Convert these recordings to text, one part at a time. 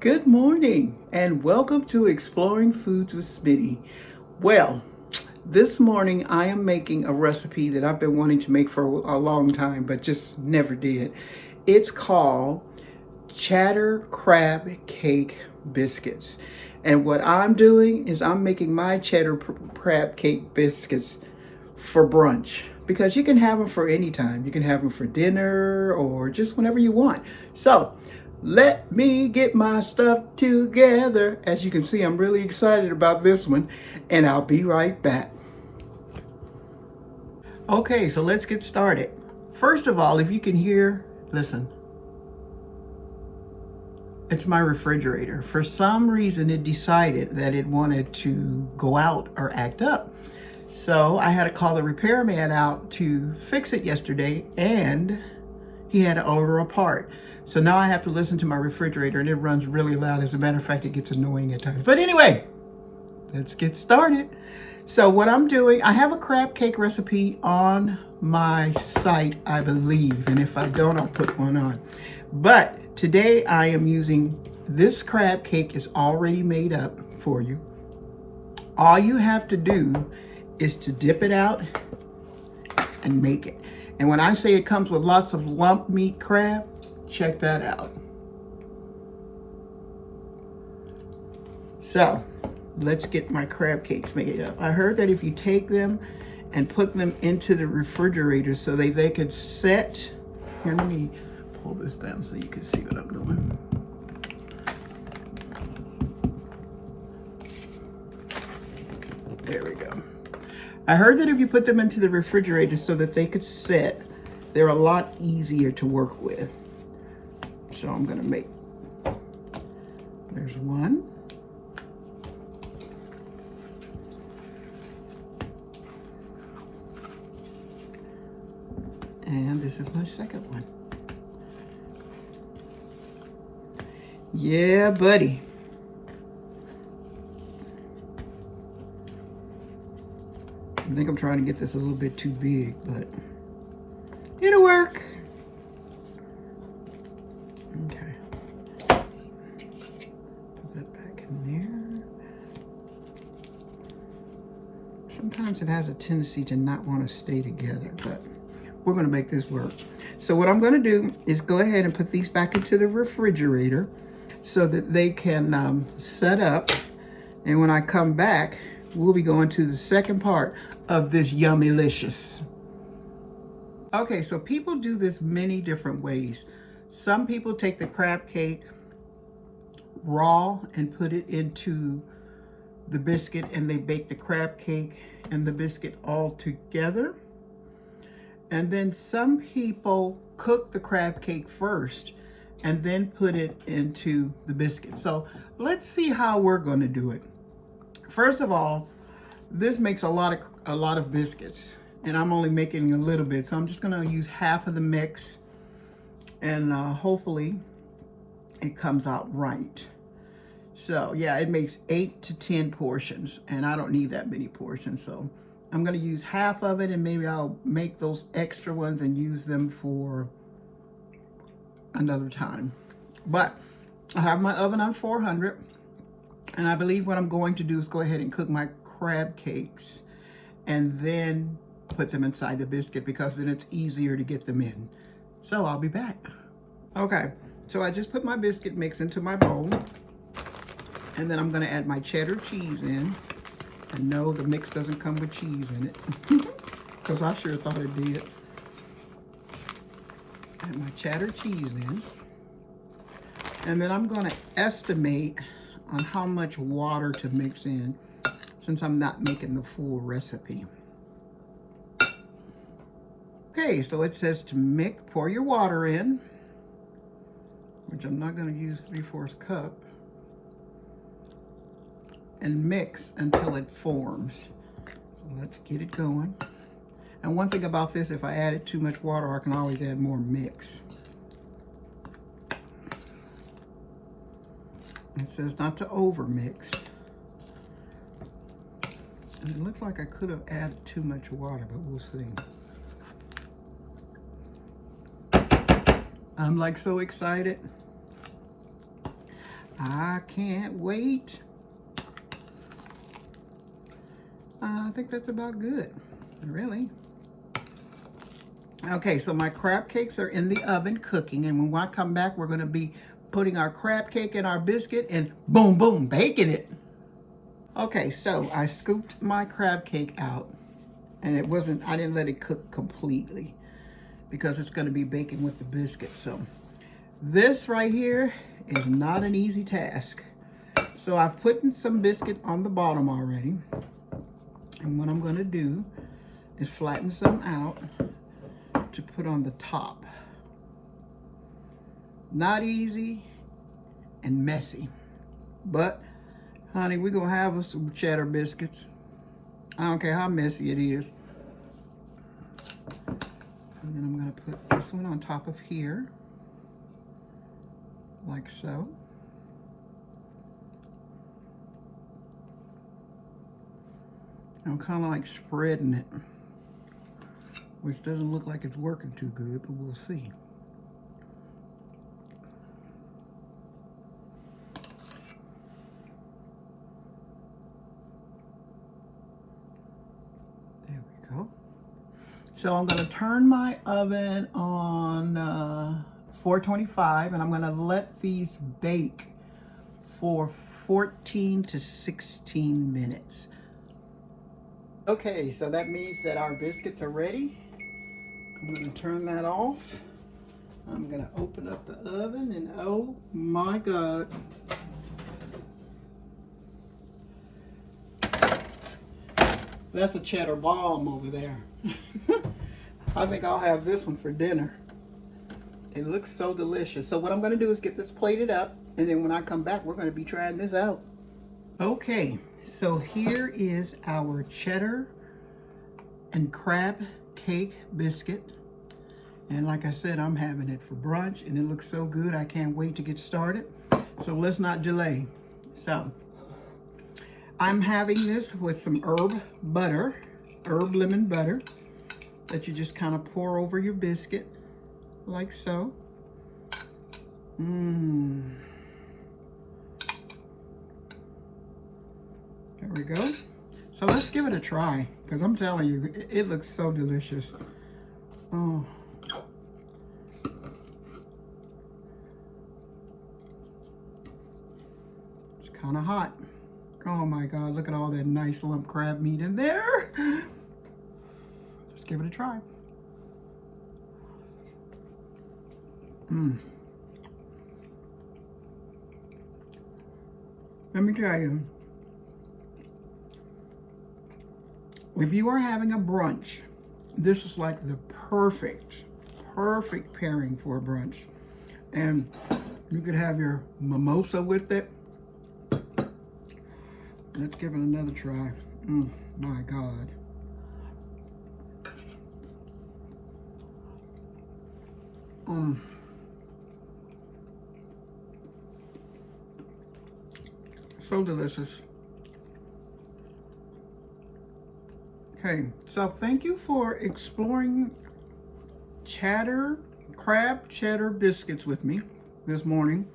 Good morning and welcome to Exploring Foods with Smitty. Well, this morning I am making a recipe that I've been wanting to make for a long time but just never did. It's called Cheddar Crab Cake Biscuits. And what I'm doing is I'm making my cheddar crab cake biscuits for brunch because you can have them for any time. You can have them for dinner or just whenever you want. So let me get my stuff together. As you can see, I'm really excited about this one, and I'll be right back. Okay, so let's get started. First of all, if you can hear, listen. It's my refrigerator. For some reason, it decided that it wanted to go out or act up. So I had to call the repairman out to fix it yesterday, and he had to order a part. So now I have to listen to my refrigerator, and it runs really loud. As a matter of fact, it gets annoying at times. But anyway, let's get started. So what I'm doing, I have a crab cake recipe on my site, I believe. And if I don't, I'll put one on. But today I am using this crab cake is already made up for you. All you have to do is to dip it out and make it. And when I say it comes with lots of lump meat crab, check that out. So let's get my crab cakes made up. I heard that if you take them and put them into the refrigerator so they could set. Here, let me pull this down so you can see what I'm doing. There we go. I heard that if you put them into the refrigerator so that they could set, they're a lot easier to work with. So I'm gonna make, there's one. And this is my second one. Yeah, buddy. I think I'm trying to get this a little bit too big, but it'll work. Okay. Put that back in there. Sometimes it has a tendency to not want to stay together, but we're going to make this work. So what I'm going to do is go ahead and put these back into the refrigerator so that they can set up. And when I come back, we'll be going to the second part of this yummylicious. Okay, so people do this many different ways. Some people take the crab cake raw and put it into the biscuit, and they bake the crab cake and the biscuit all together. And then some people cook the crab cake first and then put it into the biscuit. So let's see how we're going to do it. First of all, this makes a lot of biscuits, and I'm only making a little bit, so I'm just going to use half of the mix, and hopefully it comes out right. So yeah, it makes 8 to 10 portions, and I don't need that many portions, so I'm going to use half of it, and maybe I'll make those extra ones and use them for another time. But I have my oven on 400, and I believe what I'm going to do is go ahead and cook my crab cakes and then put them inside the biscuit, because then it's easier to get them in. So I'll be back. Okay, so I just put my biscuit mix into my bowl, and then I'm going to add my cheddar cheese in. And no, the mix doesn't come with cheese in it, because I sure thought it did. Add my cheddar cheese in. And then I'm going to estimate on how much water to mix in, since I'm not making the full recipe. Okay, so it says to pour your water in, which I'm not going to use 3/4 cup, and mix until it forms. So let's get it going. And one thing about this, if I added too much water, I can always add more mix. It says not to over mix. And it looks like I could have added too much water, but we'll see. I'm like so excited. I can't wait. I think that's about good, really. Okay, so my crab cakes are in the oven cooking, and when I come back, we're gonna be putting our crab cake in our biscuit and boom, boom, baking it. Okay, so I scooped my crab cake out, and I didn't let it cook completely because it's gonna be baking with the biscuit. So this right here is not an easy task. So I've put in some biscuit on the bottom already. And what I'm gonna do is flatten some out to put on the top. Not easy and messy, but honey, we're gonna have us some cheddar biscuits. I don't care how messy it is. And then I'm gonna put this one on top of here, like so. I'm kind of like spreading it, which doesn't look like it's working too good, but we'll see. There we go. So I'm going to turn my oven on 425, and I'm going to let these bake for 14 to 16 minutes. Okay, so that means that our biscuits are ready. I'm going to turn that off. I'm going to open up the oven, and oh my God. That's a cheddar bomb over there. I think I'll have this one for dinner. It looks so delicious. So what I'm going to do is get this plated up, and then when I come back, we're going to be trying this out. Okay, so here is our cheddar and crab cake biscuit. And like I said, I'm having it for brunch, and it looks so good. I can't wait to get started. So let's not delay. So I'm having this with some herb lemon butter, that you just kind of pour over your biscuit, like so. There we go. So let's give it a try, because I'm telling you, it looks so delicious. Oh. It's kind of hot. Oh my God, look at all that nice lump crab meat in there. Let's give it a try. Let me tell you, if you are having a brunch, this is like the perfect pairing for a brunch. And you could have your mimosa with it. Let's give it another try. My God. So delicious. Okay, so thank you for exploring crab cheddar biscuits with me this morning.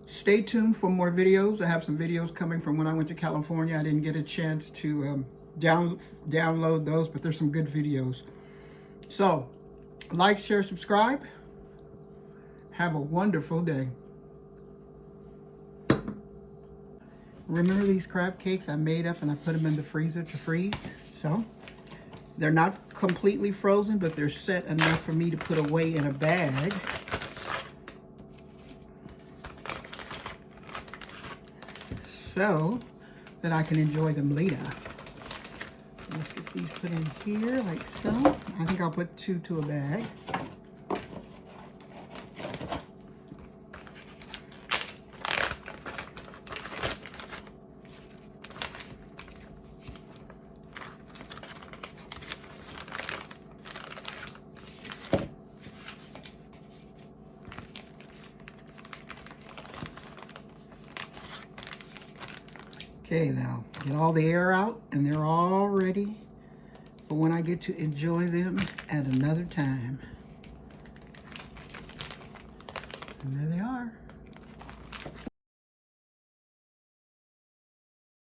Stay tuned for more videos. I have some videos coming from when I went to California. I didn't get a chance to download those, but there's some good videos. So, like, share, subscribe. Have a wonderful day. Remember these crab cakes I made up and I put them in the freezer to freeze? So, they're not completely frozen, but they're set enough for me to put away in a bag. So that I can enjoy them later. Let's get these put in here like so. I think I'll put 2 to a bag. Okay, now get all the air out, and they're all ready for when I get to enjoy them at another time. Another